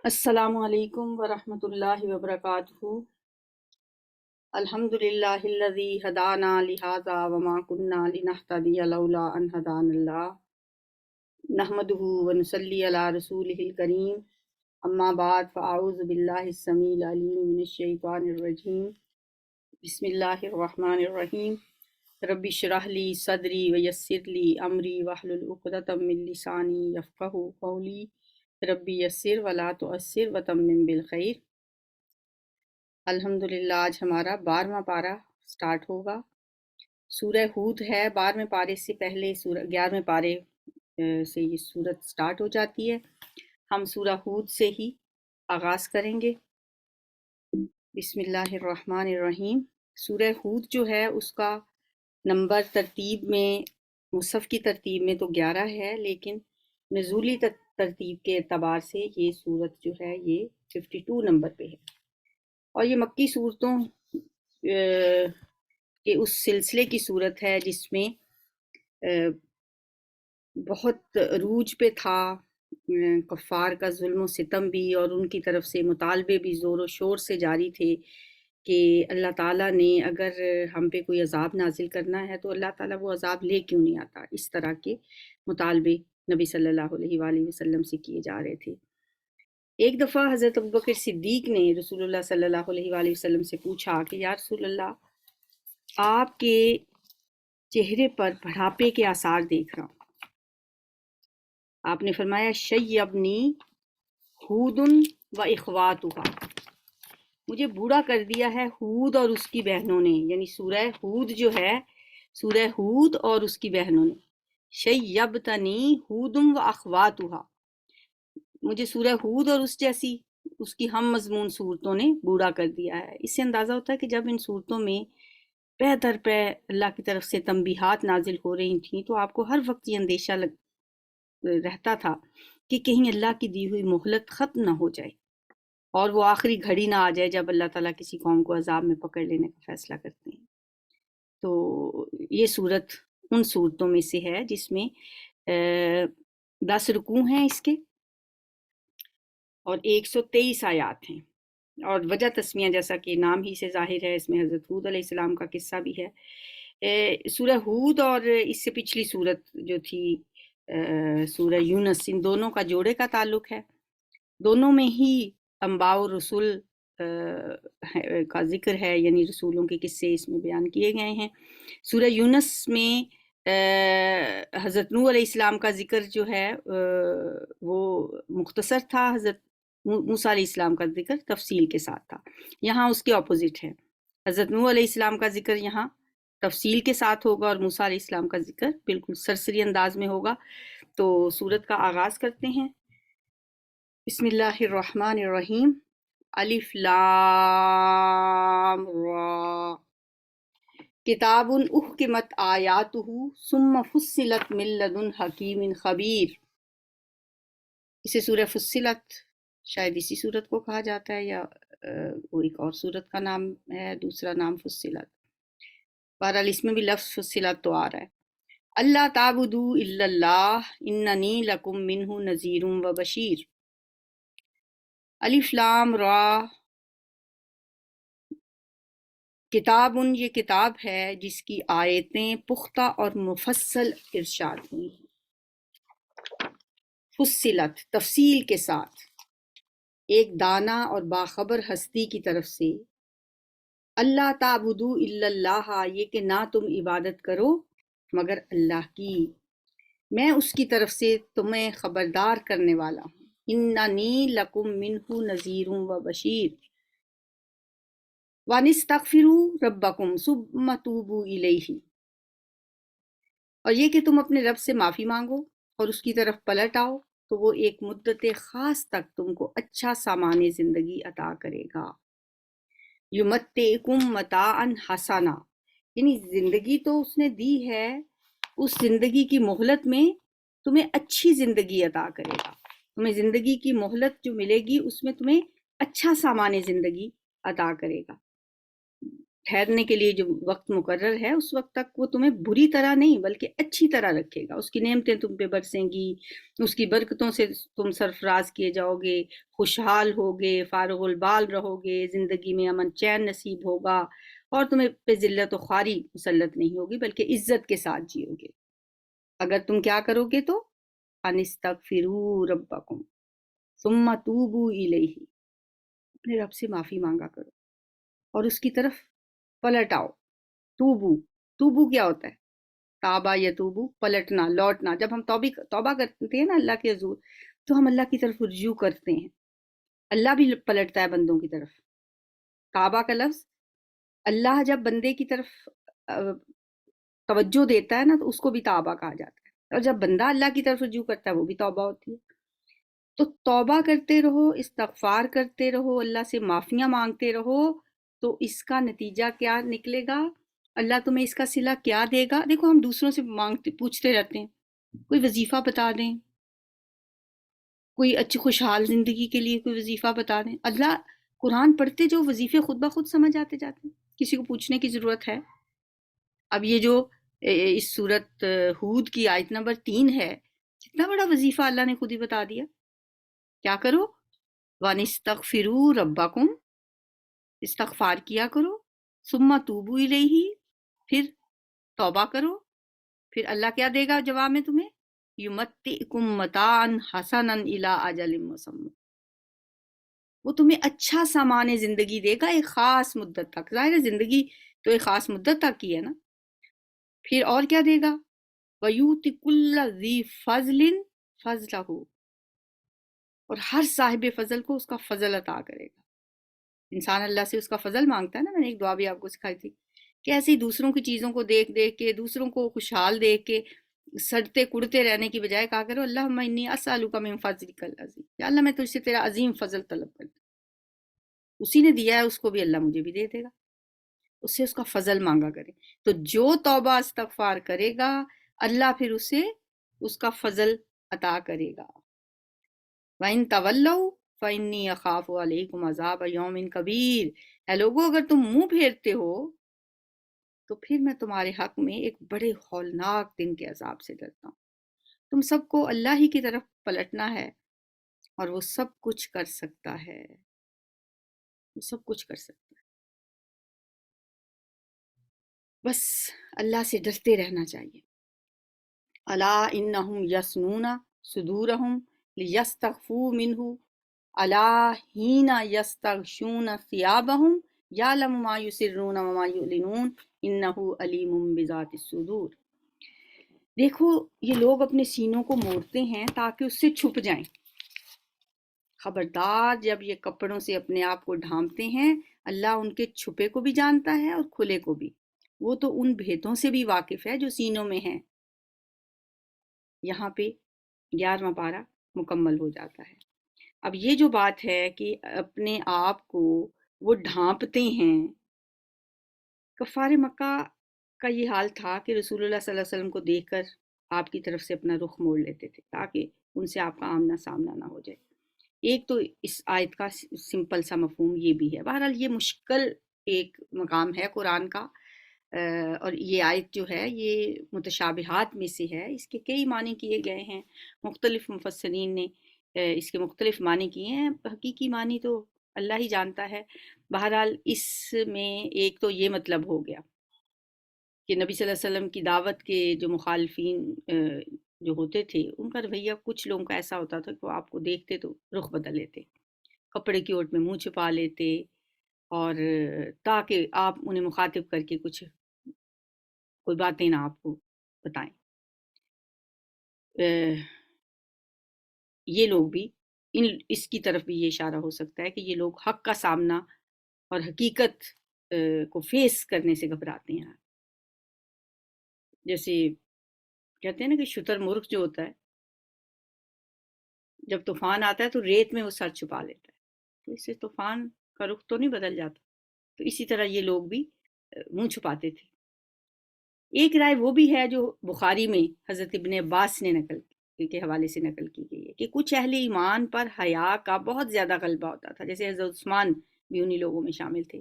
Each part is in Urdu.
السلام علیکم ورحمۃ اللہ وبرکاتہ۔ الحمدللہ الذی ہدانا لہذا وما کنا لنہتدی لولا ان ہدانا اللہ، نحمدہ ونصلی علی رسولہ الکریم، اما بعد فاعوذ باللہ السمیع العلیم من الشیطان الرجیم، بسم اللہ الرحمن الرحیم۔ رب اشرح لی صدری ویسر لی امری واحلل عقدۃ من لسانی یفقہوا قولی، ربی یسر ولا تعسر وتمم بالخیر۔ الحمدللہ آج ہمارا 12واں پارہ سٹارٹ ہوگا۔ سورہ ہود ہے، 12ویں پارے سے پہلے 11ویں پارے سے یہ سورت سٹارٹ ہو جاتی ہے۔ ہم سورہ ہود سے ہی آغاز کریں گے۔ بسم اللہ الرحمن الرحیم۔ سورہ ہود جو ہے اس کا نمبر ترتیب میں، مصحف کی ترتیب میں تو 11 ہے، لیکن نزولی ترتیب کے اعتبار سے یہ سورت جو ہے یہ 52 نمبر پہ ہے، اور یہ مکی صورتوں کے اس سلسلے کی صورت ہے جس میں بہت عروج پہ تھا کفار کا ظلم و ستم بھی، اور ان کی طرف سے مطالبے بھی زور و شور سے جاری تھے کہ اللہ تعالیٰ نے اگر ہم پہ کوئی عذاب نازل کرنا ہے تو اللہ تعالیٰ وہ عذاب لے کیوں نہیں آتا۔ اس طرح کے مطالبے نبی صلی اللہ علیہ وآلہ وسلم سے کیے جا رہے تھے۔ ایک دفعہ حضرت ابوبکر صدیق نے رسول اللہ صلی اللہ علیہ وآلہ وسلم سے پوچھا کہ یا رسول اللہ، آپ کے چہرے پر بڑھاپے کے آثار دیکھ رہا ہوں۔ آپ نے فرمایا شیبنی ہود و اخواتہا، مجھے بوڑھا کر دیا ہے ہود اور اس کی بہنوں نے، یعنی سورہ ہود جو ہے، سورہ ہود اور اس کی بہنوں نے۔ شیبتنی ہود و اخواتہا، مجھے سورہ ہود اور اس جیسی اس کی ہم مضمون صورتوں نے بوڑھا کر دیا ہے۔ اس سے اندازہ ہوتا ہے کہ جب ان صورتوں میں پے در پے اللہ کی طرف سے تنبیہات نازل ہو رہی تھیں تو آپ کو ہر وقت یہ اندیشہ رہتا تھا کہ کہیں اللہ کی دی ہوئی مہلت ختم نہ ہو جائے اور وہ آخری گھڑی نہ آ جائے جب اللہ تعالیٰ کسی قوم کو عذاب میں پکڑ لینے کا فیصلہ کرتے ہیں۔ تو یہ صورت ان صورتوں میں سے ہے جس میں 10 رکوع ہیں اس کے، اور 123 آیات ہیں، اور وجہ تسمیہ جیسا کہ نام ہی سے ظاہر ہے اس میں حضرت ہود علیہ السلام کا قصہ بھی ہے۔ سورہ ہود اور اس سے پچھلی صورت جو تھی سورہ یونس، ان دونوں کا جوڑے کا تعلق ہے۔ دونوں میں ہی انباء و رسول کا ذکر ہے، یعنی رسولوں کے قصے اس میں بیان کیے گئے ہیں۔ سورہ یونس میں حضرت نوح علیہ السلام کا ذکر جو ہے وہ مختصر تھا، حضرت موسیٰ علیہ السلام کا ذکر تفصیل کے ساتھ تھا۔ یہاں اس کے اپوزٹ ہے، حضرت نوح علیہ السلام کا ذکر یہاں تفصیل کے ساتھ ہوگا اور موسیٰ علیہ السلام کا ذکر بالکل سرسری انداز میں ہوگا۔ تو سورت کا آغاز کرتے ہیں۔ بسم اللہ الرحمن الرحیم۔ الف لام را، کتاب احکمت آیاتہ ثم فصلت من لدن حکیم خبیر۔ اسے سورہ فصلت شاید اسی صورت کو کہا جاتا ہے، یا وہ ایک اور صورت کا نام ہے، دوسرا نام فصلت۔ بہرحال اس میں بھی لفظ فصلت تو آ رہا ہے۔ اللہ تعبدوا الا اللہ اننی لکم منہ نذیر و بشیر۔ الف لام را، کتاب یہ کتاب ہے جس کی آیتیں پختہ اور مفصل ارشاد ہوئی ہیں۔ فصلت تفصیل کے ساتھ، ایک دانا اور باخبر ہستی کی طرف سے۔ اللہ تعبدوا الا اللہ، یہ کہ نہ تم عبادت کرو مگر اللہ کی، میں اس کی طرف سے تمہیں خبردار کرنے والا ہوں۔ اننی لکم منہ نذیر و بشیر۔ وَانِسْتَغْفِرُوا رَبَّكُمْ ثُمَّ تُوبُوا إِلَيْهِ، اور یہ کہ تم اپنے رب سے معافی مانگو اور اس کی طرف پلٹ آؤ تو وہ ایک مدت خاص تک تم کو اچھا سامان زندگی عطا کرے گا۔ یُمَتِّعْکُم مَتَاعًا حَسَنًا، یعنی زندگی تو اس نے دی ہے، اس زندگی کی مہلت میں تمہیں اچھی زندگی عطا کرے گا۔ تمہیں زندگی کی مہلت جو ملے گی اس میں تمہیں اچھا سامان زندگی عطا کرے گا۔ ٹھہرنے کے لیے جو وقت مقرر ہے اس وقت تک وہ تمہیں بری طرح نہیں بلکہ اچھی طرح رکھے گا. اس کی نعمتیں تم پہ برسیں گی، اس کی برکتوں سے تم سرفراز کیے جاؤ گے، خوشحال ہوگے، فارغ البال رہو گے، زندگی میں امن چین نصیب ہوگا، اور تمہیں پہ ذلت و خواری مسلط نہیں ہوگی بلکہ عزت کے ساتھ جیو گے. اگر تم کیا کرو گے تو انستغفروا ربکم ثم توبوا الیہ، اپنے رب سے معافی مانگا کرو اور اس کی طرف پلٹ آؤ. توبو، توبو کیا ہوتا ہے؟ تابا یتوبو، پلٹنا، لوٹنا. جب ہم توبہ کرتے ہیں نا اللہ کے حضور تو ہم اللہ کی طرف رجوع کرتے ہیں. اللہ بھی پلٹتا ہے بندوں کی طرف. تابا کا لفظ، اللہ جب بندے کی طرف توجہ دیتا ہے نا تو اس کو بھی توبہ کہا جاتا ہے، اور جب بندہ اللہ کی طرف رجوع کرتا ہے وہ بھی توبہ ہوتی ہے. تو توبہ کرتے رہو، استغفار کرتے رہو، اللہ سے معافیاں مانگتے رہو، تو اس کا نتیجہ کیا نکلے گا؟ اللہ تمہیں اس کا صلہ کیا دے گا؟ دیکھو ہم دوسروں سے پوچھتے رہتے ہیں، کوئی وظیفہ بتا دیں، کوئی اچھی خوشحال زندگی کے لیے کوئی وظیفہ بتا دیں. اللہ قرآن پڑھتے جو وظیفے خود بخود سمجھ آتے جاتے ہیں، کسی کو پوچھنے کی ضرورت ہے. اب یہ جو اس سورت ہود کی آیت نمبر 3 ہے، کتنا بڑا وظیفہ اللہ نے خود ہی بتا دیا. کیا کرو؟ وَانِسْتَغْفِرُوا رَبَّكُمْ، استغفار کیا کرو، ثُمَّ تُوبُوا إِلَيْهِ، پھر توبہ کرو. پھر اللہ کیا دے گا جواب میں تمہیں؟ يُمَتِّعْكُمْ مَتَاعًا حَسَنًا إِلَىٰ أَجَلٍ مُّسَمًّى، وہ تمہیں اچھا سامان زندگی دے گا ایک خاص مدت تک. ظاہر ہے زندگی تو ایک خاص مدت تک کی ہے نا. پھر اور کیا دے گا؟ وَيُؤْتِ كُلَّ ذِي فَضْلٍ فَضْلَهُ، اور ہر صاحب فضل کو اس کا فضل عطا کرے گا. انسان اللہ سے اس کا فضل مانگتا ہے نا. میں نے ایک دعا بھی آپ کو سکھائی تھی کہ ایسے ہی دوسروں کی چیزوں کو دیکھ دیکھ کے، دوسروں کو خوشحال دیکھ کے سڑتے کڑتے رہنے کی بجائے کہا کرو اللہم انی اسألک من فضلک العظیم، یا اللہ میں تجھ سے تیرا عظیم فضل طلب کرتا ہوں. اسی نے دیا ہے، اس کو بھی اللہ مجھے بھی دے دے گا. اس سے اس کا فضل مانگا کرے. تو جو توبہ استغفار کرے گا اللہ پھر اسے اس کا فضل عطا کرے گا. وَإِن تَوَلَّوْا فَإِنِّي أَخَافُ عَلَيْكُمْ عَذَابَ يَوْمٍ كَبِيرٍ، اے لوگو اگر تم منہ پھیرتے ہو تو پھر میں تمہارے حق میں ایک بڑے ہولناک دن کے عذاب سے ڈرتا ہوں. تم سب کو اللہ ہی کی طرف پلٹنا ہے، اور وہ سب کچھ کر سکتا ہے، وہ سب کچھ کر سکتا ہے. بس اللہ سے ڈرتے رہنا چاہیے. الا انہم یسنون صدورہم لیستخفوا منہ الا حین یستغشون ثیابہم یعلم ما یسرون وما یعلنون انہ علیم بذات الصدور. دیکھو یہ لوگ اپنے سینوں کو موڑتے ہیں تاکہ اس سے چھپ جائیں. خبردار جب یہ کپڑوں سے اپنے آپ کو ڈھانپتے ہیں، اللہ ان کے چھپے کو بھی جانتا ہے اور کھلے کو بھی. وہ تو ان بھیدوں سے بھی واقف ہے جو سینوں میں ہیں. یہاں پہ 11واں پارہ مکمل ہو جاتا ہے. اب یہ جو بات ہے کہ اپنے آپ کو وہ ڈھانپتے ہیں، کفار مکہ کا یہ حال تھا کہ رسول اللہ صلی اللہ علیہ وسلم کو دیکھ کر آپ کی طرف سے اپنا رخ موڑ لیتے تھے تاکہ ان سے آپ کا آمنا سامنا نہ ہو جائے. ایک تو اس آیت کا سمپل سا مفہوم یہ بھی ہے. بہرحال یہ مشکل ایک مقام ہے قرآن کا، اور یہ آیت جو ہے یہ متشابہات میں سے ہے. اس کے کئی معنی کیے گئے ہیں، مختلف مفسرین نے اس کے مختلف معنی کیے ہیں. حقیقی معنی تو اللہ ہی جانتا ہے. بہرحال اس میں ایک تو یہ مطلب ہو گیا کہ نبی صلی اللہ علیہ وسلم کی دعوت کے جو مخالفین جو ہوتے تھے ان کا رویہ کچھ لوگوں کا ایسا ہوتا تھا کہ وہ آپ کو دیکھتے تو رخ بدل لیتے، کپڑے کی اوٹ میں منہ چھپا لیتے، اور تاکہ آپ انہیں مخاطب کر کے کچھ کوئی باتیں نہ آپ کو بتائیں. یہ لوگ بھی اس کی طرف بھی یہ اشارہ ہو سکتا ہے کہ یہ لوگ حق کا سامنا اور حقیقت کو فیس کرنے سے گھبراتے ہیں. جیسے کہتے ہیں نا کہ شتر مرغ جو ہوتا ہے جب طوفان آتا ہے تو ریت میں وہ سر چھپا لیتا ہے، تو اس سے طوفان کا رخ تو نہیں بدل جاتا. تو اسی طرح یہ لوگ بھی منہ چھپاتے تھے. ایک رائے وہ بھی ہے جو بخاری میں حضرت ابن عباس نے نقل کے حوالے سے نقل کی گئی ہے کہ کچھ اہل ایمان پر حیا کا بہت زیادہ غلبہ ہوتا تھا، جیسے حضرت عثمان بھی انہی لوگوں میں شامل تھے.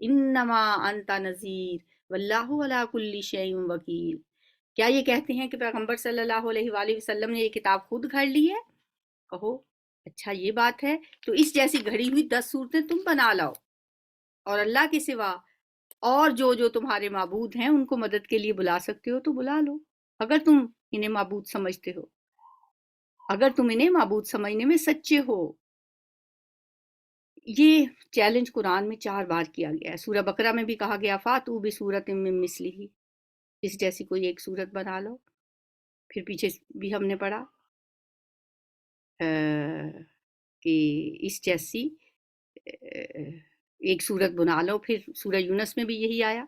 انما انت نذیر واللہ علی کل شیء وکیل۔ کیا یہ کہتے ہیں کہ پیغمبر صلی اللہ علیہ وآلہ وسلم نے یہ کتاب خود گھڑ لی ہے؟ کہو اچھا یہ بات ہے تو اس جیسی گھڑی ہوئی 10 صورتیں تم بنا لاؤ، اور اللہ کے سوا اور جو تمہارے معبود ہیں ان کو مدد کے لیے بلا سکتے ہو تو بلا لو، اگر تم انہیں معبود سمجھتے ہو، اگر تم انہیں معبود سمجھنے میں سچے ہو۔ یہ چیلنج قرآن میں 4 بار کیا گیا ہے۔ سورہ بقرہ میں بھی کہا گیا فاتو بسورۃ من مثلہ، اس جیسی کوئی ایک صورت بنا لو۔ پھر پیچھے بھی ہم نے پڑھا کہ اس جیسی ایک صورت بنا لو، پھر سورہ یونس میں بھی یہی آیا۔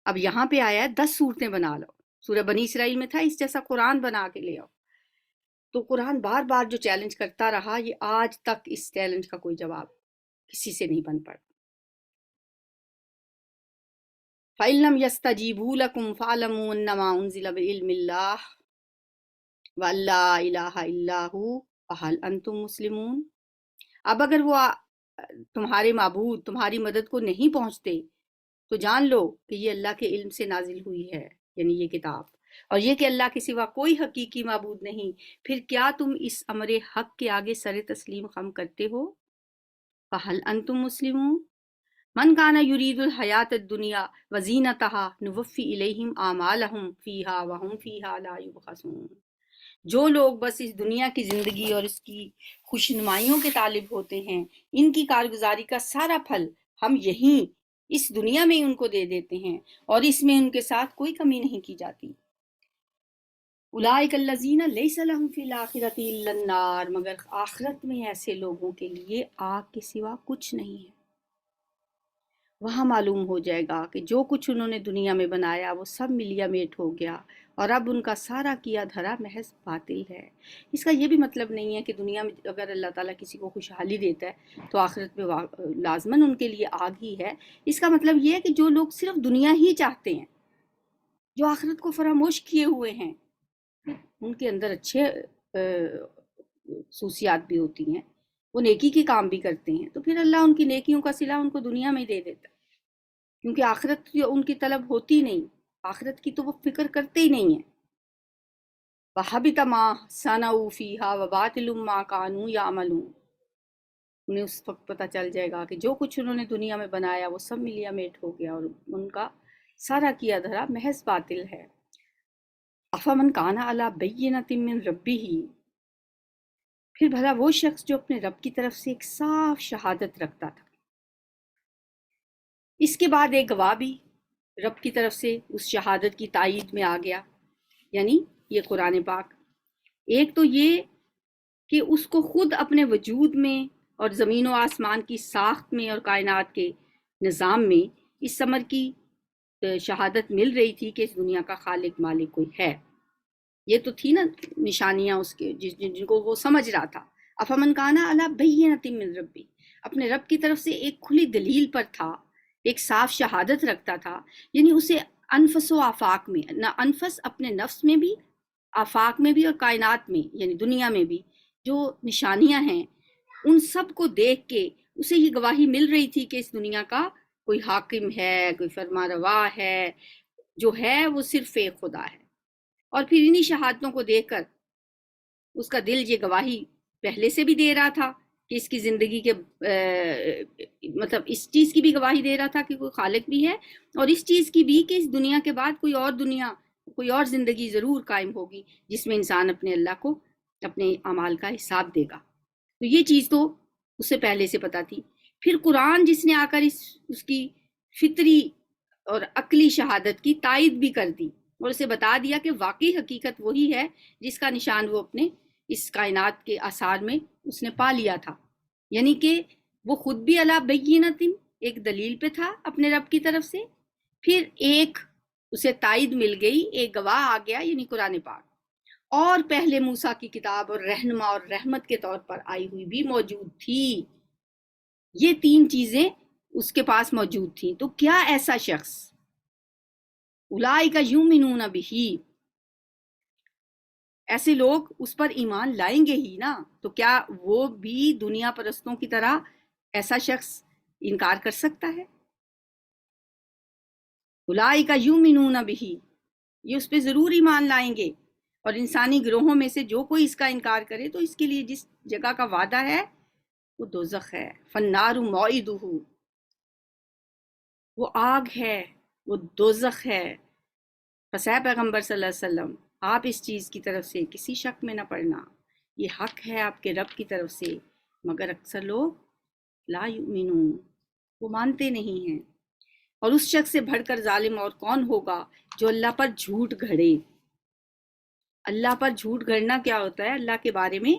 اب یہاں پہ آیا ہے 10 صورتیں بنا لو۔ سورہ بنی اسرائیل میں تھا اس جیسا قرآن بنا کے لے آؤ۔ تو قرآن بار بار جو چیلنج کرتا رہا، یہ آج تک اس چیلنج کا کوئی جواب کسی سے نہیں بن پڑا۔ فَإِن لَّمْ يَسْتَجِيبُوا لَكُمْ فَاعْلَمُوا أَنَّمَا أُنزِلَ بِعِلْمِ اللَّهِ وَأَن لَّا إِلَٰهَ إِلَّا هُوَ فَهَلْ أَنتُم مُّسْلِمُونَ۔ اب اگر وہ تمہارے معبود تمہاری مدد کو نہیں پہنچتے تو جان لو کہ یہ اللہ کے علم سے نازل ہوئی ہے، یعنی یہ کتاب، اور یہ کہ اللہ کے سوا کوئی حقیقی معبود نہیں، پھر کیا تم اس امر حق کے آگے سر تسلیم خم کرتے ہو؟ فَهَلْ أَنتُم مُّسْلِمُونَ۔ من کان یرید الحیات الدنیا وزینتها نوفی الیہم اعمالہم فیہا وہم فیہا لا یبخسون۔ جو لوگ بس اس دنیا کی زندگی اور اس کی خوشنمائیوں کے طالب ہوتے ہیں، ان کی کارگزاری کا سارا پھل ہم یہیں اس دنیا میں ان کو دے دیتے ہیں، اور اس میں ان کے ساتھ کوئی کمی نہیں کی جاتی۔ اولئک الذین لیس لہم فی الآخرۃ الا النار، مگر آخرت میں ایسے لوگوں کے لیے آگ کے سوا کچھ نہیں ہے۔ وہاں معلوم ہو جائے گا کہ جو کچھ انہوں نے دنیا میں بنایا وہ سب ملیا میٹ ہو گیا، اور اب ان کا سارا کیا دھرا محض باطل ہے۔ اس کا یہ بھی مطلب نہیں ہے کہ دنیا میں اگر اللہ تعالیٰ کسی کو خوشحالی دیتا ہے تو آخرت میں لازماً ان کے لیے آگ ہی ہے۔ اس کا مطلب یہ ہے کہ جو لوگ صرف دنیا ہی چاہتے ہیں، جو آخرت کو فراموش کیے ہوئے ہیں، ان کے اندر اچھے خصوصیات بھی ہوتی ہیں، وہ نیکی کے کام بھی کرتے ہیں، تو پھر اللہ ان کی نیکیوں کا صلہ ان کو دنیا میں دے دیتا ہے، کیونکہ آخرت ان کی طلب ہوتی نہیں، آخرت کی تو وہ فکر کرتے ہی نہیں ہیں۔ وَحَبِطَ مَا صَنَعُوا فِيهَا وَبَاطِلٌ مَا كَانُوا يَعْمَلُونَ۔ انہیں اس وقت پتہ چل جائے گا کہ جو کچھ انہوں نے دنیا میں بنایا وہ سب ملیا میٹ ہو گیا، اور ان کا سارا کیا دھرا محض باطل ہے۔ أَفَمَنْ كَانَ عَلَى بَيِّنَةٍ مِّن رَبِّهِ، پھر بھلا وہ شخص جو اپنے رب کی طرف سے ایک صاف شہادت رکھتا تھا، اس کے بعد ایک گواہ بھی رب کی طرف سے اس شہادت کی تائید میں آ گیا، یعنی یہ قرآن پاک۔ ایک تو یہ کہ اس کو خود اپنے وجود میں اور زمین و آسمان کی ساخت میں اور کائنات کے نظام میں اس امر کی شہادت مل رہی تھی کہ اس دنیا کا خالق مالک کوئی ہے۔ یہ تو تھی نا نشانیاں اس کے جن کو وہ سمجھ رہا تھا۔ افمن کان علی بینۃ من ربی، اپنے رب کی طرف سے ایک کھلی دلیل پر تھا، ایک صاف شہادت رکھتا تھا، یعنی اسے انفس و آفاق میں، نہ انفس اپنے نفس میں بھی، آفاق میں بھی، اور کائنات میں یعنی دنیا میں بھی جو نشانیاں ہیں ان سب کو دیکھ کے اسے یہ گواہی مل رہی تھی کہ اس دنیا کا کوئی حاکم ہے، کوئی فرما روا ہے، جو ہے وہ صرف ایک خدا ہے۔ اور پھر انہی شہادتوں کو دیکھ کر اس کا دل یہ گواہی پہلے سے بھی دے رہا تھا کہ اس کی زندگی کے مطلب اس چیز کی بھی گواہی دے رہا تھا کہ کوئی خالق بھی ہے، اور اس چیز کی بھی کہ اس دنیا کے بعد کوئی اور دنیا، کوئی اور زندگی ضرور قائم ہوگی جس میں انسان اپنے اللہ کو اپنے اعمال کا حساب دے گا۔ تو یہ چیز تو اس سے پہلے سے پتہ تھی۔ پھر قرآن جس نے آ کر اس کی فطری اور عقلی شہادت کی تائید بھی کر دی، اور اسے بتا دیا کہ واقعی حقیقت وہی ہے جس کا نشان وہ اپنے اس کائنات کے آثار میں اس نے پا لیا تھا، یعنی کہ وہ خود بھی علی بینۃ، ایک دلیل پہ تھا اپنے رب کی طرف سے، پھر ایک اسے تائید مل گئی، ایک گواہ آ گیا یعنی قرآن پاک، اور پہلے موسیٰ کی کتاب اور رہنما اور رحمت کے طور پر آئی ہوئی بھی موجود تھی۔ یہ 3 چیزیں اس کے پاس موجود تھیں۔ تو کیا ایسا شخص اولئک یؤمنون بہ، ایسے لوگ اس پر ایمان لائیں گے ہی نا، تو کیا وہ بھی دنیا پرستوں کی طرح ایسا شخص انکار کر سکتا ہے؟ اولئک یؤمنون بہ، یہ اس پہ ضرور ایمان لائیں گے، اور انسانی گروہوں میں سے جو کوئی اس کا انکار کرے تو اس کے لیے جس جگہ کا وعدہ ہے وہ دوزخ ہے، فالنار موعدہ، وہ آگ ہے، وہ دوزخ ہے۔ پس اے پیغمبر صلی اللہ علیہ وسلم، آپ اس چیز کی طرف سے کسی شک میں نہ پڑنا، یہ حق ہے آپ کے رب کی طرف سے، مگر اکثر لوگ لا یؤمنون، وہ مانتے نہیں ہیں۔ اور اس شخص سے بڑھ کر ظالم اور کون ہوگا جو اللہ پر جھوٹ گھڑے۔ اللہ پر جھوٹ گھڑنا کیا ہوتا ہے؟ اللہ کے بارے میں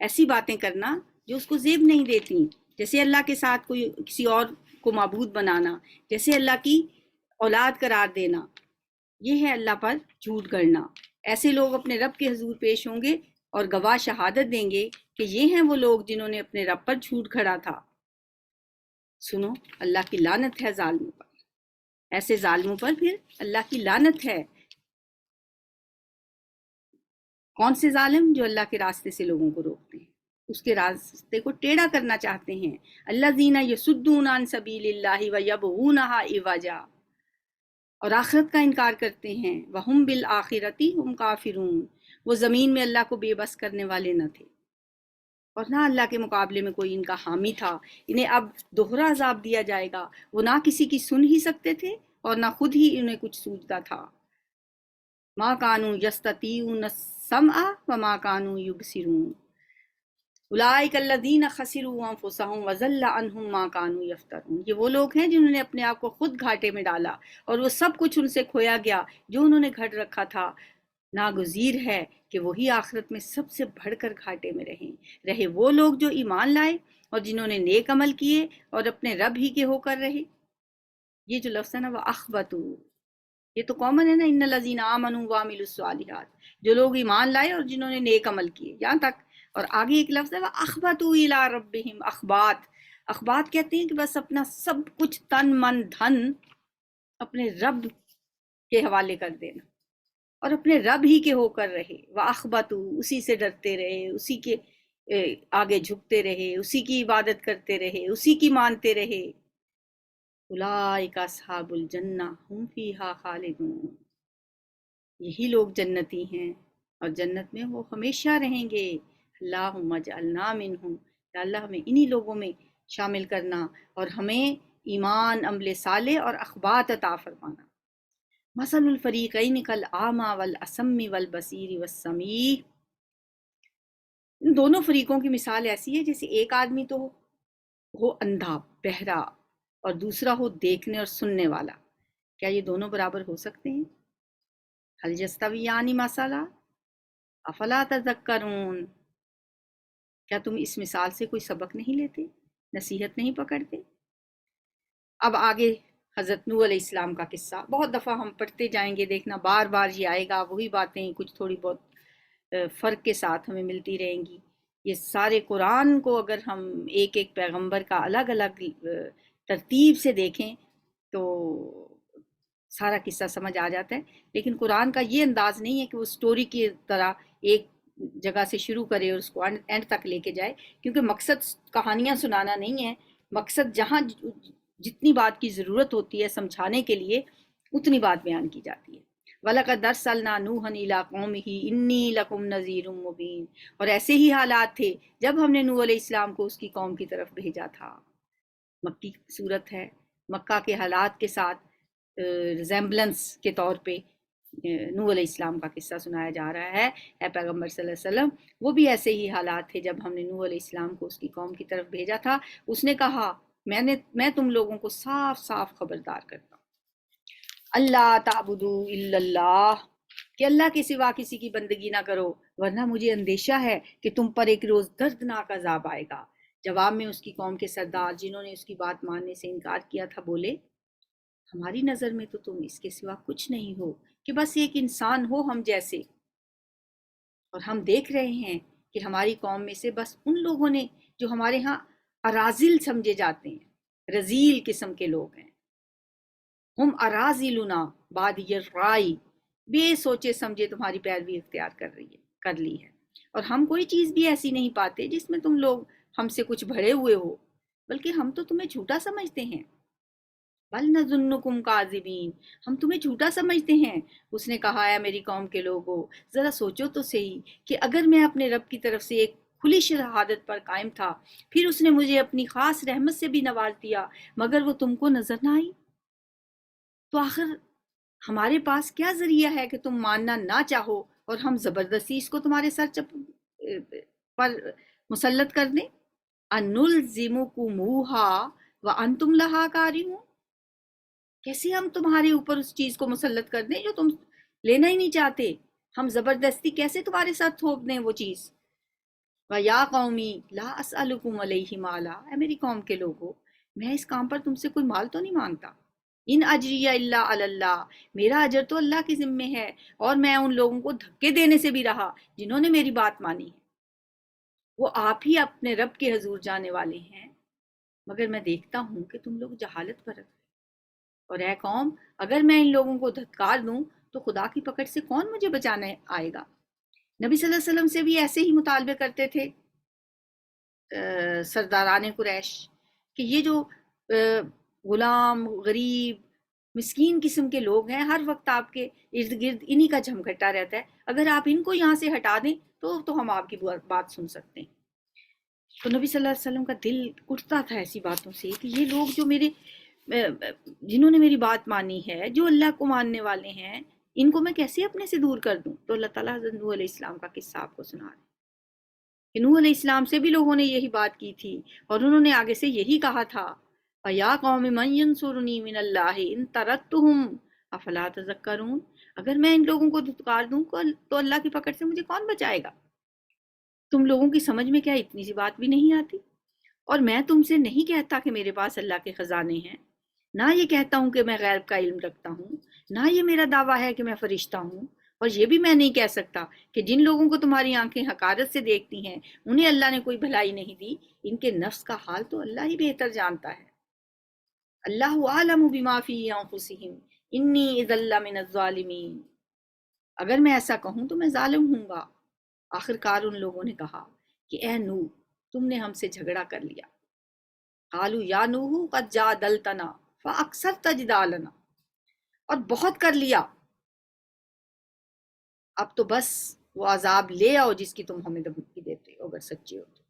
ایسی باتیں کرنا جو اس کو زیب نہیں دیتی، جیسے اللہ کے ساتھ کوئی کسی اور کو معبود بنانا، جیسے اللہ کی اولاد قرار دینا، یہ ہے اللہ پر جھوٹ گھڑنا۔ ایسے لوگ اپنے رب کے حضور پیش ہوں گے اور گواہ شہادت دیں گے کہ یہ ہیں وہ لوگ جنہوں نے اپنے رب پر جھوٹ گھڑا تھا۔ سنو، اللہ کی لعنت ہے ظالموں پر، ایسے ظالموں پر پھر اللہ کی لعنت ہے۔ کون سے ظالم؟ جو اللہ کے راستے سے لوگوں کو روکتے ہیں، اس کے راستے کو ٹیڑھا کرنا چاہتے ہیں۔ الذین یصدون عن سبیل اللہ ویبغونہا عوجا، اور آخرت کا انکار کرتے ہیں۔ وہم بالآخرۃ ہم کافرون، وہ زمین میں اللہ کو بے بس کرنے والے نہ تھے اور نہ اللہ کے مقابلے میں کوئی ان کا حامی تھا۔ انہیں اب دوہرا عذاب دیا جائے گا، وہ نہ کسی کی سن ہی سکتے تھے اور نہ خود ہی انہیں کچھ سوچتا تھا۔ ما کانوا یستطیعون السمع وما کانوا یبصرون، اولئک الذین خسروا انفسهم وضل عنہم ما کانوا یفترون، یہ وہ لوگ ہیں جنہوں نے اپنے آپ کو خود گھاٹے میں ڈالا اور وہ سب کچھ ان سے کھویا گیا جو انہوں نے گھڑ رکھا تھا۔ ناگزیر ہے کہ وہی آخرت میں سب سے بڑھ کر گھاٹے میں رہے وہ لوگ جو ایمان لائے اور جنہوں نے نیک عمل کیے اور اپنے رب ہی کے ہو کر رہے۔ یہ جو لفظ ہے نا، وہ اخبتو، یہ تو کامن ہے نا، ان الذین آمنوا وعملوا الصالحات، جو لوگ ایمان لائے اور جنہوں نے نیک عمل کیے، یہاں تک۔ اور آگے ایک لفظ ہے وَأَخْبَتُوا إِلَىٰ رَبِّهِمْ، اخبات، اخبات کہتے ہیں کہ بس اپنا سب کچھ تن من دھن اپنے رب کے حوالے کر دینا اور اپنے رب ہی کے ہو کر رہے۔ وَأَخْبَتُوا، اسی سے ڈرتے رہے، اسی کے آگے جھکتے رہے، اسی کی عبادت کرتے رہے، اسی کی مانتے رہے۔ اولئک اصحاب الجنہ ہم فیہا خالدون، یہی لوگ جنتی ہیں اور جنت میں وہ ہمیشہ رہیں گے۔ اللہم اجعلنا منہم، یا اللہ ہمیں انہی لوگوں میں شامل کرنا اور ہمیں ایمان، عمل صالح اور اخبات عطا فرمانا۔ مثل الفریقین کالاعمی والاصم والبصیر والسمیع، ان دونوں فریقوں کی مثال ایسی ہے جیسے ایک آدمی تو ہو اندھا، بہرا، اور دوسرا ہو دیکھنے اور سننے والا۔ کیا یہ دونوں برابر ہو سکتے ہیں؟ هل یستویان مثلا افلا تذکرون، کیا تم اس مثال سے کوئی سبق نہیں لیتے، نصیحت نہیں پکڑتے؟ اب آگے حضرت نوح علیہ السلام کا قصہ بہت دفعہ ہم پڑھتے جائیں گے، دیکھنا بار بار یہ آئے گا، وہی باتیں کچھ تھوڑی بہت فرق کے ساتھ ہمیں ملتی رہیں گی۔ یہ سارے قرآن کو اگر ہم ایک ایک پیغمبر کا الگ الگ ترتیب سے دیکھیں تو سارا قصہ سمجھ آ جاتا ہے، لیکن قرآن کا یہ انداز نہیں ہے کہ وہ سٹوری کی طرح ایک جگہ سے شروع کرے اور اس کو اینڈ تک لے کے جائے، کیونکہ مقصد کہانیاں سنانا نہیں ہے، مقصد جہاں جتنی بات کی ضرورت ہوتی ہے سمجھانے کے لیے اتنی بات بیان کی جاتی ہے۔ وَلَقَدْ أَرْسَلْنَا نُوحًا إِلَىٰ قَوْمِهِ إِنِّي لَكُمْ نَذِيرٌ مُّبِينٌ، اور ایسے ہی حالات تھے جب ہم نے نوح علیہ السلام کو اس کی قوم کی طرف بھیجا تھا۔ مکی صورت ہے، مکہ کے حالات کے ساتھ ریزیمبلنس کے طور پہ نوح علیہ السلام کا قصہ سنایا جا رہا ہے۔ اے پیغمبر صلی اللہ علیہ وسلم، وہ بھی ایسے ہی حالات تھے جب ہم نے نوح علیہ السلام کو اس کی قوم کی طرف بھیجا تھا۔ اس نے کہا میں تم لوگوں کو صاف صاف خبردار کرتا ہوں، اللہ تعبدوا الا اللہ، کہ اللہ کے سوا کسی کی بندگی نہ کرو، ورنہ مجھے اندیشہ ہے کہ تم پر ایک روز دردناک عذاب آئے گا۔ جواب میں اس کی قوم کے سردار جنہوں نے اس کی بات ماننے سے انکار کیا تھا بولے، ہماری نظر میں تو تم اس کے سوا کچھ نہیں ہو کہ بس ایک انسان ہو ہم جیسے، اور ہم دیکھ رہے ہیں کہ ہماری قوم میں سے بس ان لوگوں نے جو ہمارے ہاں اراذل سمجھے جاتے ہیں، رذیل قسم کے لوگ ہیں۔ ہم اراذلنا بادی الرائے، بے سوچے سمجھے تمہاری پیروی اختیار کر لی ہے، اور ہم کوئی چیز بھی ایسی نہیں پاتے جس میں تم لوگ ہم سے کچھ بھرے ہوئے ہو، بلکہ ہم تو تمہیں جھوٹا سمجھتے ہیں۔ بل نظنکم کاذبین، ہم تمہیں جھوٹا سمجھتے ہیں۔ اس نے کہا ہے میری قوم کے لوگوں، ذرا سوچو تو صحیح کہ اگر میں اپنے رب کی طرف سے ایک کھلی شہادت پر قائم تھا، پھر اس نے مجھے اپنی خاص رحمت سے بھی نواز دیا، مگر وہ تم کو نظر نہ آئی، تو آخر ہمارے پاس کیا ذریعہ ہے کہ تم ماننا نہ چاہو اور ہم زبردستی اس کو تمہارے سر پر مسلط کر دیں؟ انلزمکموہا وانتم لہا کارہون، کیسے ہم تمہارے اوپر اس چیز کو مسلط کر دیں جو تم لینا ہی نہیں چاہتے؟ ہم زبردستی کیسے تمہارے ساتھ تھوپ دیں وہ چیز؟ وَيَا قَوْمِ لَا أَسْأَلُكُمْ عَلَيْهِ مَالًا، اے میری قوم کے لوگوں، میں اس کام پر تم سے کوئی مال تو نہیں مانگتا۔ ان اجریہ الا علی اللہ، میرا اجر تو اللہ کے ذمے ہے، اور میں ان لوگوں کو دھکے دینے سے بھی رہا جنہوں نے میری بات مانی ہے۔ وہ آپ ہی اپنے رب کے حضور جانے والے ہیں، مگر میں دیکھتا ہوں کہ تم لوگ جہالت پر رکھتے، اور اے قوم، اگر میں ان لوگوں کو دھتکار دوں تو خدا کی پکڑ سے کون مجھے بچانے آئے گا؟ نبی صلی اللہ علیہ وسلم سے بھی ایسے ہی مطالبے کرتے تھے سرداران قریش کہ یہ جو غلام، غریب، مسکین قسم کے لوگ ہیں، ہر وقت آپ کے ارد گرد انہی کا جھمگھٹا رہتا ہے، اگر آپ ان کو یہاں سے ہٹا دیں تو ہم آپ کی بات سن سکتے ہیں۔ تو نبی صلی اللہ علیہ وسلم کا دل اٹھتا تھا ایسی باتوں سے کہ یہ لوگ جو جنہوں نے میری بات مانی ہے، جو اللہ کو ماننے والے ہیں، ان کو میں کیسے اپنے سے دور کر دوں؟ تو اللہ تعالیٰ حضرت نوح علیہ السلام کا قصہ آپ کو سنا رہے ہیں کہ نوح علیہ السلام سے بھی لوگوں نے یہی بات کی تھی، اور انہوں نے آگے سے یہی کہا تھا، فَيَا قَوْمِ مَنْ يَنْصُرُنِي مِنَ اللَّهِ إِن تَرَكْتُهُمْ أَفَلَا تَذَكَّرُونَ، اگر میں ان لوگوں کو دھتکار دوں تو اللہ کی پکڑ سے مجھے کون بچائے گا؟ تم لوگوں کی سمجھ میں کیا اتنی سی بات بھی نہیں آتی؟ اور میں تم سے نہیں کہتا کہ میرے پاس اللہ کے خزانے ہیں، نہ یہ کہتا ہوں کہ میں غیب کا علم رکھتا ہوں، نہ یہ میرا دعویٰ ہے کہ میں فرشتہ ہوں، اور یہ بھی میں نہیں کہہ سکتا کہ جن لوگوں کو تمہاری آنکھیں حقارت سے دیکھتی ہیں انہیں اللہ نے کوئی بھلائی نہیں دی، ان کے نفس کا حال تو اللہ ہی بہتر جانتا ہے۔ اللہ عالم بما فی انفسہم انی اذا لمن الظالمین، اگر میں ایسا کہوں تو میں ظالم ہوں گا۔ آخرکار ان لوگوں نے کہا کہ اے نوح، تم نے ہم سے جھگڑا کر لیا۔ قالوا یا نوح قد جادلتنا فاکثرت جدالنا، اور بہت کر لیا، اب تو بس وہ عذاب لے آؤ جس کی تم ہمیں دھمکی دیتے ہو اگر سچے ہو تو۔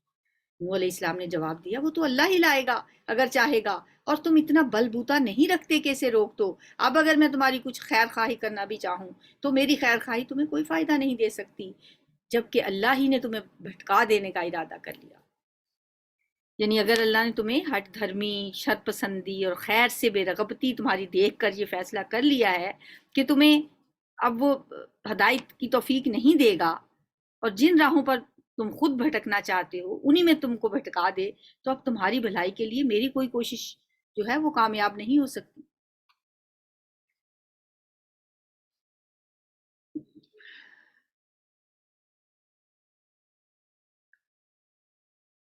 نوح علیہ السلام نے جواب دیا، وہ تو اللہ ہی لائے گا اگر چاہے گا، اور تم اتنا بل بوتا نہیں رکھتے کہ اسے روک دو۔ اب اگر میں تمہاری کچھ خیر خواہی کرنا بھی چاہوں تو میری خیر خواہی تمہیں کوئی فائدہ نہیں دے سکتی، جبکہ اللہ ہی نے تمہیں بھٹکا دینے کا ارادہ کر لیا۔ یعنی اگر اللہ نے تمہیں ہٹ دھرمی، شر پسندی اور خیر سے بے رغبتی تمہاری دیکھ کر یہ فیصلہ کر لیا ہے کہ تمہیں اب وہ ہدایت کی توفیق نہیں دے گا، اور جن راہوں پر تم خود بھٹکنا چاہتے ہو انہی میں تم کو بھٹکا دے، تو اب تمہاری بھلائی کے لیے میری کوئی کوشش جو ہے وہ کامیاب نہیں ہو سکتی۔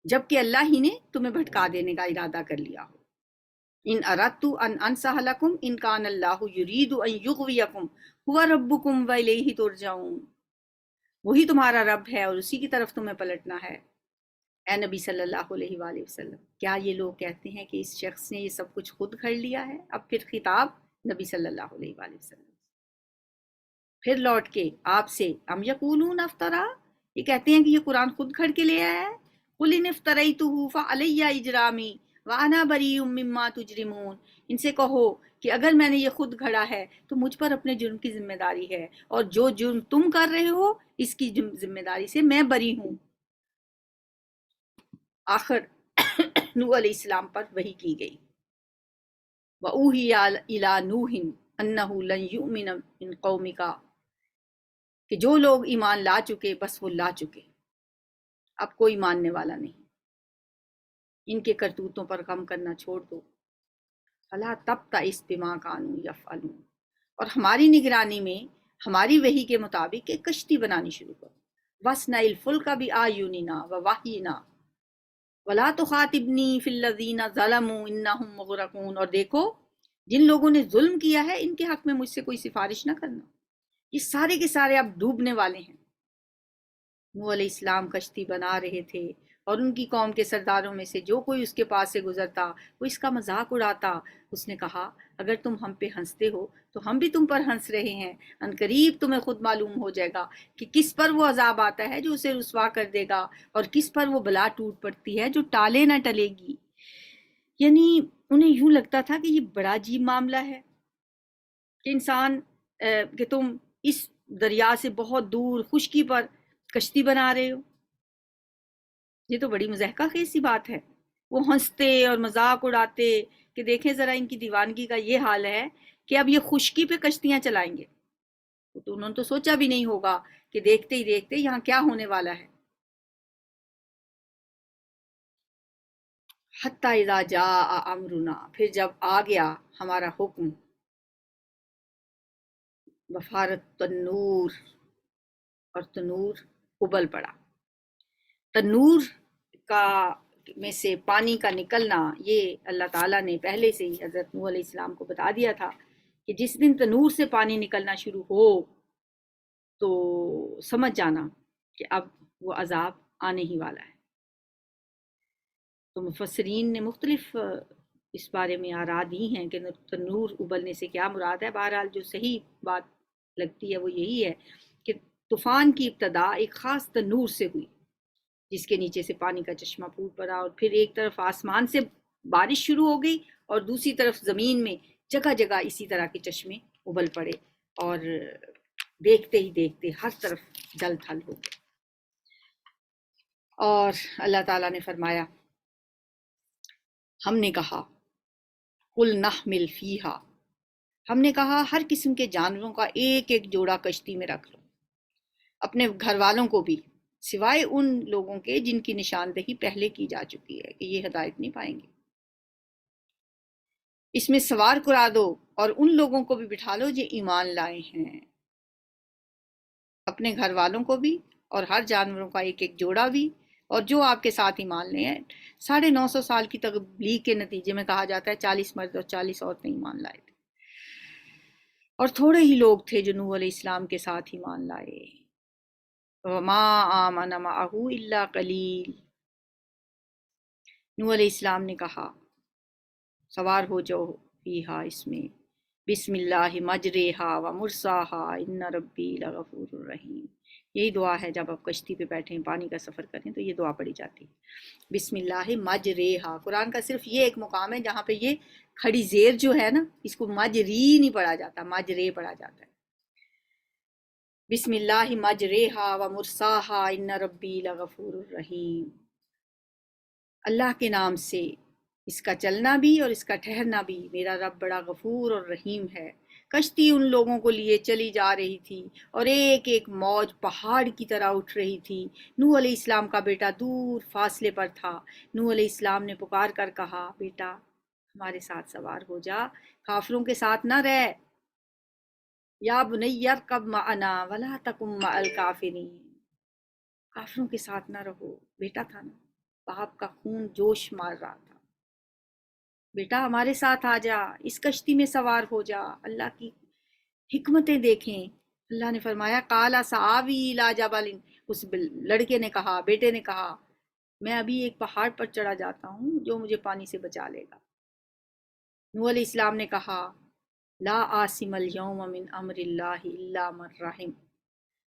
جبکہ اللہ ہی نے تمہیں بھٹکا دینے کا ارادہ کر لیا ہو۔ ان اردت ان انصح لکم ان کان اللہ یرید ان یغویکم هو ربکم و الیہ ترجعون، وہی تمہارا رب ہے اور اسی کی طرف تمہیں پلٹنا ہے۔ اے نبی صلی اللہ علیہ وآلہ وسلم، کیا یہ لوگ کہتے ہیں کہ اس شخص نے یہ سب کچھ خود گھڑ لیا ہے؟ اب پھر خطاب نبی صلی اللہ علیہ وآلہ وسلم پھر لوٹ کے آپ سے، ام یقولون افطرا، یہ کہتے ہیں کہ یہ قرآن خود گھڑ کے لے آیا ہے؟ قل ان افتریتہ فعلی اجرامی وانا بریء مما تجرمون، ان سے کہو کہ اگر میں نے یہ خود گھڑا ہے تو مجھ پر اپنے جرم کی ذمہ داری ہے، اور جو جرم تم کر رہے ہو اس کی ذمہ داری سے میں بری ہوں۔ آخر نوح علیہ السلام پر وحی کی گئی، وَأُوحِیَ إِلَىٰ نُوحٍ أَنَّهُ لَن يُؤْمِنَ مِن قَوْمِكَ، کہ جو لوگ ایمان لا چکے بس وہ لا چکے، اب کوئی ماننے والا نہیں، ان کے کرتوتوں پر غم کرنا چھوڑ دو۔ فَلَا تَبْتَئِسْ بِمَا كَانُوا يَفْعَلُونَ، اور ہماری نگرانی میں ہماری وحی کے مطابق ایک کشتی بنانی شروع کرو۔ وَاصْنَعِ الْفُلْكَ بِأَعْيُنِنَا وَوَحْيِنَا وَلَا تُخَاطِبْنِي فِي الَّذِينَ ظَلَمُوا إِنَّهُمْ مُغْرَقُونَ، اور دیکھو جن لوگوں نے ظلم کیا ہے ان کے حق میں مجھ سے کوئی سفارش نہ کرنا، یہ سارے کے سارے اب ڈوبنے والے ہیں۔ نوح علیہ السلام کشتی بنا رہے تھے اور ان کی قوم کے سرداروں میں سے جو کوئی اس کے پاس سے گزرتا وہ اس کا مذاق اڑاتا۔ اس نے کہا اگر تم ہم پہ ہنستے ہو تو ہم بھی تم پر ہنس رہے ہیں، ان قریب تمہیں خود معلوم ہو جائے گا کہ کس پر وہ عذاب آتا ہے جو اسے رسوا کر دے گا، اور کس پر وہ بلا ٹوٹ پڑتی ہے جو ٹالے نہ ٹلے گی۔ یعنی انہیں یوں لگتا تھا کہ یہ بڑا عجیب معاملہ ہے کہ انسان کہ تم اس دریا سے بہت دور خشکی پر کشتی بنا رہے ہو، یہ تو بڑی مضحکہ خیز سی بات ہے۔ وہ ہنستے اور مذاق اڑاتے کہ دیکھیں ذرا ان کی دیوانگی کا یہ حال ہے کہ اب یہ خشکی پہ کشتیاں چلائیں گے۔ تو انہوں نے تو سوچا بھی نہیں ہوگا کہ دیکھتے ہی دیکھتے یہاں کیا ہونے والا ہے۔ حتی اذا جاء امرنا، پھر جب آ گیا ہمارا حکم، وفارت تنور، اور تنور ابل پڑا۔ تنور کا میں سے پانی کا نکلنا یہ اللہ تعالیٰ نے پہلے سے ہی حضرت نوح علیہ السلام کو بتا دیا تھا کہ جس دن تنور سے پانی نکلنا شروع ہو تو سمجھ جانا کہ اب وہ عذاب آنے ہی والا ہے۔ تو مفسرین نے مختلف اس بارے میں آراء دی ہیں کہ تنور ابلنے سے کیا مراد ہے۔ بہرحال جو صحیح بات لگتی ہے وہ یہی ہے کہ طوفان کی ابتدا ایک خاص تنور سے ہوئی جس کے نیچے سے پانی کا چشمہ پھوٹ پڑا، اور پھر ایک طرف آسمان سے بارش شروع ہو گئی اور دوسری طرف زمین میں جگہ جگہ اسی طرح کے چشمے ابل پڑے، اور دیکھتے ہی دیکھتے ہر طرف جل تھل ہو گیا۔ اور اللہ تعالیٰ نے فرمایا، ہم نے کہا قُلْ نَحْمِلْ فِيهَا، ہم نے کہا ہر قسم کے جانوروں کا ایک ایک جوڑا کشتی میں رکھ لو، اپنے گھر والوں کو بھی، سوائے ان لوگوں کے جن کی نشاندہی پہلے کی جا چکی ہے کہ یہ ہدایت نہیں پائیں گے۔ اس میں سوار کرا دو اور ان لوگوں کو بھی بٹھا لو جو ایمان لائے ہیں، اپنے گھر والوں کو بھی اور ہر جانوروں کا ایک ایک جوڑا بھی، اور جو آپ کے ساتھ ایمان لے ہیں۔ 950 سال کی تبلیغ کے نتیجے میں کہا جاتا ہے 40 مرد اور 40 عورتیں ایمان لائے تھے، اور تھوڑے ہی لوگ تھے جو نوح علیہ السلام کے ساتھ ایمان لائے۔ وما آمن معہ الا قلیل، نوح علیہ السلام نے کہا سوار ہو جاؤ فیہا، اس میں، بسم اللہ مجریہا و مرساہا ان ربی لغفور الرحیم۔ یہی دعا ہے جب آپ کشتی پہ بیٹھیں پانی کا سفر کریں تو یہ دعا پڑھی جاتی ہے، بسم اللہ مجریہا۔ قرآن کا صرف یہ ایک مقام ہے جہاں پہ یہ کھڑی زیر جو ہے نا اس کو مجری نہیں پڑھا جاتا، مجرے پڑھا جاتا ہے۔ بسم اللہ مجریہا و مرساہا ان ربی لغفور الرحیم، اللہ کے نام سے اس کا چلنا بھی اور اس کا ٹھہرنا بھی، میرا رب بڑا غفور اور رحیم ہے۔ کشتی ان لوگوں کو لیے چلی جا رہی تھی اور ایک ایک موج پہاڑ کی طرح اٹھ رہی تھی۔ نوح علیہ السلام کا بیٹا دور فاصلے پر تھا۔ نوح علیہ السلام نے پکار کر کہا، بیٹا ہمارے ساتھ سوار ہو جا، کافروں کے ساتھ نہ رہ۔ یا بنی ارکب معنا ولا تکن مع الکافرین، کافروں کے ساتھ نہ رہو۔ بیٹا تھا نا، باپ کا خون جوش مار رہا تھا، بیٹا ہمارے ساتھ آ جا، اس کشتی میں سوار ہو جا۔ اللہ کی حکمتیں دیکھیں۔ اللہ نے فرمایا قَالَ سَآوِي إِلَىٰ جَبَلٍ، اس لڑکے نے کہا، بیٹے نے کہا میں ابھی ایک پہاڑ پر چڑھا جاتا ہوں جو مجھے پانی سے بچا لے گا۔ نوح علیہ السلام نے کہا لا عاصم اليوم من امر اللہ الا من رحم،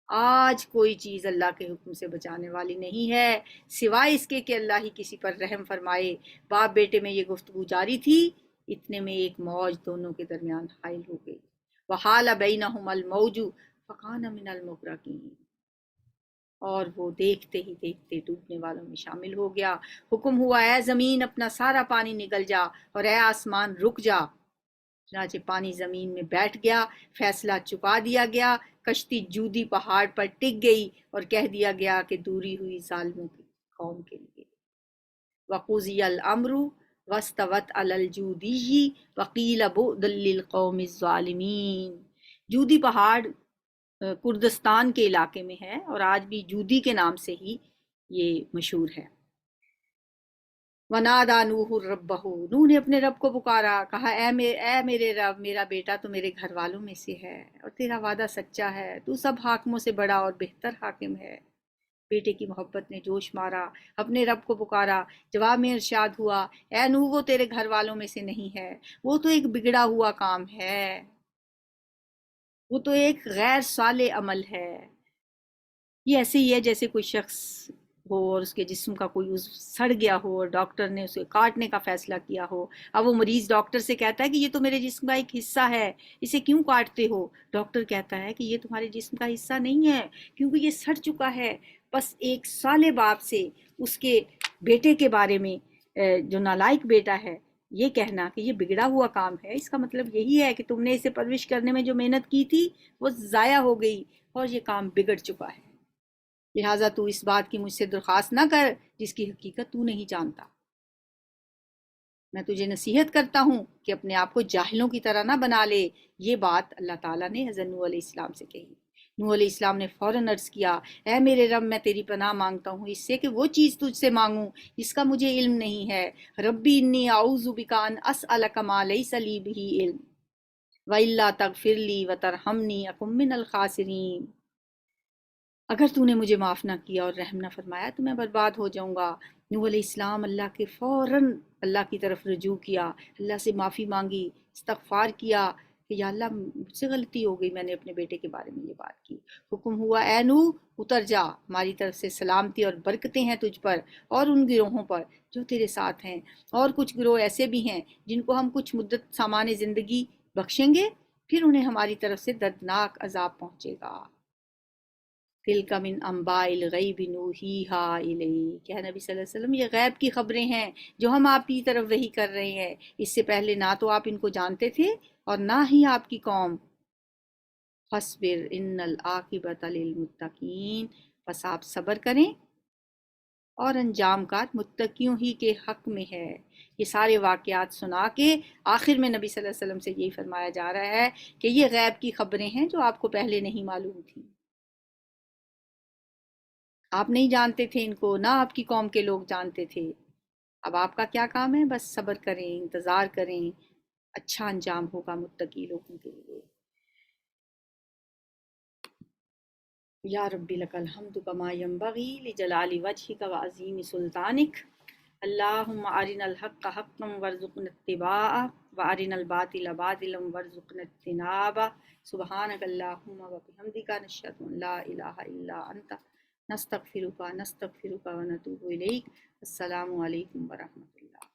آج کوئی چیز اللہ کے حکم سے بچانے والی نہیں ہے سوائے اس کے کہ اللہ ہی کسی پر رحم فرمائے۔ باپ بیٹے میں یہ گفتگو جاری تھی، اتنے میں ایک موج دونوں کے درمیان حائل ہو گئی۔ وحال بینہما الموج فکان من المغرقین، اور وہ دیکھتے ہی دیکھتے ڈوبنے والوں میں شامل ہو گیا۔ حکم ہوا اے زمین اپنا سارا پانی نگل جا، اور اے آسمان رک جا۔ چنانچہ پانی زمین میں بیٹھ گیا، فیصلہ چکا دیا گیا، کشتی جودی پہاڑ پر ٹک گئی اور کہہ دیا گیا کہ دوری ہوئی ظالموں کی قوم کے لیے۔ وقضی الامر واستوت علی الجودی وقیل بعدا للقوم الظالمین۔ جودی پہاڑ کردستان کے علاقے میں ہے اور آج بھی جودی کے نام سے ہی یہ مشہور ہے۔ وَنَادَى نُوحٌ رَبَّهُ، نوح نے اپنے رب کو پکارا، کہا اے میرے رب، میرا بیٹا تو میرے گھر والوں میں سے ہے اور تیرا وعدہ سچا ہے، تو سب حاکموں سے بڑا اور بہتر حاکم ہے۔ بیٹے کی محبت نے جوش مارا، اپنے رب کو پکارا، جواب میں ارشاد ہوا، اے نوح وہ تیرے گھر والوں میں سے نہیں ہے، وہ تو ایک بگڑا ہوا کام ہے، وہ تو ایک غیر صالح عمل ہے۔ یہ ایسے ہی ہے جیسے کوئی شخص ہو اور اس کے جسم کا کوئی عضو سڑ گیا ہو اور ڈاکٹر نے اسے کاٹنے کا فیصلہ کیا ہو۔ اب وہ مریض ڈاکٹر سے کہتا ہے کہ یہ تو میرے جسم کا ایک حصہ ہے، اسے کیوں کاٹتے ہو؟ ڈاکٹر کہتا ہے کہ یہ تمہارے جسم کا حصہ نہیں ہے، کیونکہ یہ سڑ چکا ہے۔ بس ایک صالح باپ سے اس کے بیٹے کے بارے میں جو نالائق بیٹا ہے یہ کہنا کہ یہ بگڑا ہوا کام ہے، اس کا مطلب یہی ہے کہ تم نے اسے پرورش کرنے میں جو محنت کی تھی وہ ضائع ہو گئی اور یہ کام بگڑ چکا ہے۔ لہٰذا تو اس بات کی مجھ سے درخواست نہ کر جس کی حقیقت تو نہیں جانتا۔ میں تجھے نصیحت کرتا ہوں کہ اپنے آپ کو جاہلوں کی طرح نہ بنا لے۔ یہ بات اللہ تعالیٰ نے حضرت نوح علیہ السلام سے کہی۔ نوح علیہ السلام نے فوراً عرض کیا، اے میرے رب میں تیری پناہ مانگتا ہوں اس سے کہ وہ چیز تجھ سے مانگوں جس کا مجھے علم نہیں ہے۔ ربی انی اعوذ بک ان اسألک ما لیس لی بہ علم وإلا تغفر لی وترحمنی اکن من الخاسرین۔ اگر تو نے مجھے معاف نہ کیا اور رحم نہ فرمایا تو میں برباد ہو جاؤں گا۔ نوح علیہ السلام اللہ کے فوراً اللہ کی طرف رجوع کیا، اللہ سے معافی مانگی، استغفار کیا کہ یا اللہ مجھ سے غلطی ہو گئی، میں نے اپنے بیٹے کے بارے میں یہ بات کی۔ حکم ہوا، اے نوح اتر جا، ہماری طرف سے سلامتی اور برکتیں ہیں تجھ پر اور ان گروہوں پر جو تیرے ساتھ ہیں، اور کچھ گروہ ایسے بھی ہیں جن کو ہم کچھ مدت سامان زندگی بخشیں گے، پھر انہیں ہماری طرف سے دردناک عذاب پہنچے گا۔ تِلْکَ مِنْ انباءِ الغیب نوحیہا الیک، کہ نبی صلی اللہ علیہ وسلم یہ غیب کی خبریں ہیں جو ہم آپ کی طرف وحی کر رہے ہیں، اس سے پہلے نہ تو آپ ان کو جانتے تھے اور نہ ہی آپ کی قوم۔ فَاصْبِرْ إِنَّ الْعَاقِبَةَ لِلْمُتَّقِينَ، پس آپ صبر کریں اور انجام کار متقیوں ہی کے حق میں ہے۔ یہ سارے واقعات سنا کے آخر میں نبی صلی اللہ علیہ وسلم سے یہی فرمایا جا رہا ہے کہ یہ غیب کی خبریں ہیں جو آپ کو پہلے نہیں معلوم تھیں، آپ نہیں جانتے تھے ان کو، نہ آپ کی قوم کے لوگ جانتے تھے۔ اب آپ کا کیا کام ہے؟ بس صبر کریں، انتظار کریں، اچھا انجام ہوگا متقی لوگوں کے لیے۔ یا ربی لک الحمد کما ینبغی لجلال وجہک وعظیم سلطانک، اللہم ارنا الحق حقا وارزقنا اتباعہ وارنا الباطل باطلا وارزقنا اجتنابہ، سبحانک اللہم وبحمدک نشہد ان لا الہ الا انت نستغفرک ونتوب الیک۔ السلام علیکم ورحمۃ اللہ۔